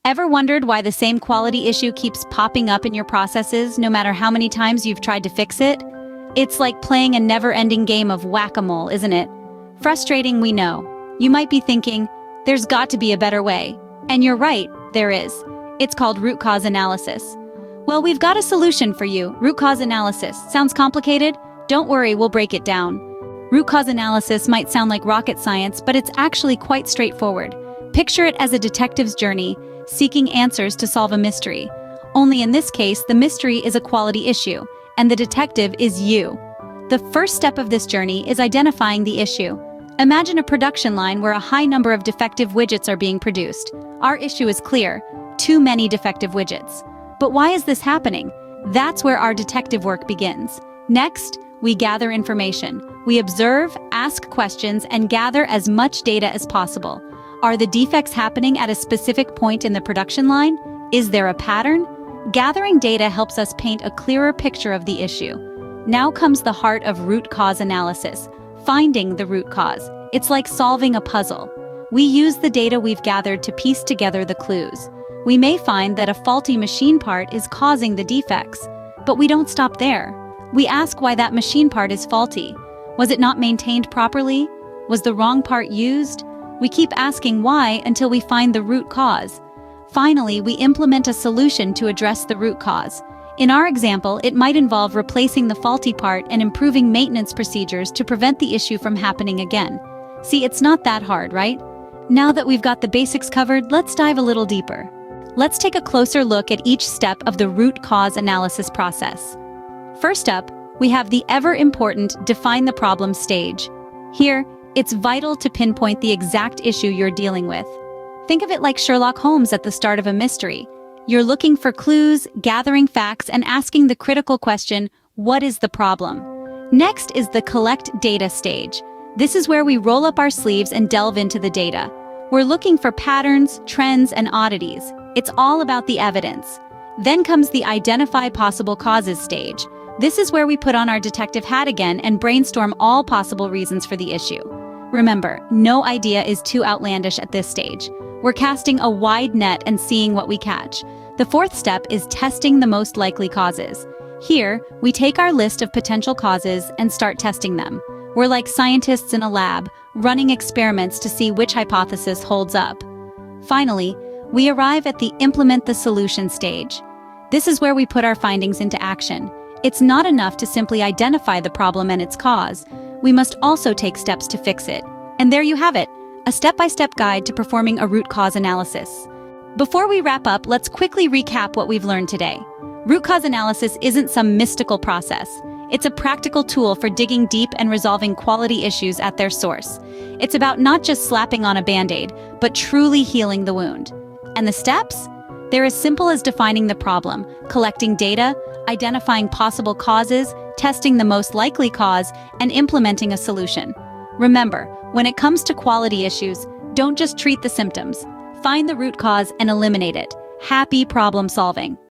Ever wondered why the same quality issue keeps popping up in your processes no matter how many times you've tried to fix it? It's like playing a never-ending game of whack-a-mole, isn't it? Frustrating, we know. You might be thinking, there's got to be a better way. And you're right, there is. It's called root cause analysis. Well, we've got a solution for you. Root cause analysis. Sounds complicated? Don't worry, we'll break it down. Root cause analysis might sound like rocket science, but it's actually quite straightforward. Picture it as a detective's journey, seeking answers to solve a mystery. Only in this case, the mystery is a quality issue, and the detective is you. The first step of this journey is identifying the issue. Imagine a production line where a high number of defective widgets are being produced. Our issue is clear: too many defective widgets. But why is this happening? That's where our detective work begins. Next, we gather information. We observe, ask questions, and gather as much data as possible. Are the defects happening at a specific point in the production line? Is there a pattern? Gathering data helps us paint a clearer picture of the issue. Now comes the heart of root cause analysis, finding the root cause. It's like solving a puzzle. We use the data we've gathered to piece together the clues. We may find that a faulty machine part is causing the defects, but we don't stop there. We ask why that machine part is faulty. Was it not maintained properly? Was the wrong part used? We keep asking why until we find the root cause. Finally, we implement a solution to address the root cause. In our example, it might involve replacing the faulty part and improving maintenance procedures to prevent the issue from happening again. See, it's not that hard, right? Now that we've got the basics covered, let's dive a little deeper. Let's take a closer look at each step of the root cause analysis process. First up, we have the ever-important define the problem stage. Here, it's vital to pinpoint the exact issue you're dealing with. Think of it like Sherlock Holmes at the start of a mystery. You're looking for clues, gathering facts, and asking the critical question, what is the problem? Next is the collect data stage. This is where we roll up our sleeves and delve into the data. We're looking for patterns, trends, and oddities. It's all about the evidence. Then comes the identify possible causes stage. This is where we put on our detective hat again and brainstorm all possible reasons for the issue. Remember, no idea is too outlandish at this stage. We're casting a wide net and seeing what we catch. The fourth step is testing the most likely causes. Here, we take our list of potential causes and start testing them. We're like scientists in a lab, running experiments to see which hypothesis holds up. Finally, we arrive at the implement the solution stage. This is where we put our findings into action. It's not enough to simply identify the problem and its cause. We must also take steps to fix it. And there you have it, a step-by-step guide to performing a root cause analysis. Before we wrap up, let's quickly recap what we've learned today. Root cause analysis isn't some mystical process. It's a practical tool for digging deep and resolving quality issues at their source. It's about not just slapping on a band-aid, but truly healing the wound. And the steps? They're as simple as defining the problem, collecting data, identifying possible causes, testing the most likely cause, and implementing a solution. Remember, when it comes to quality issues, don't just treat the symptoms. Find the root cause and eliminate it. Happy problem solving.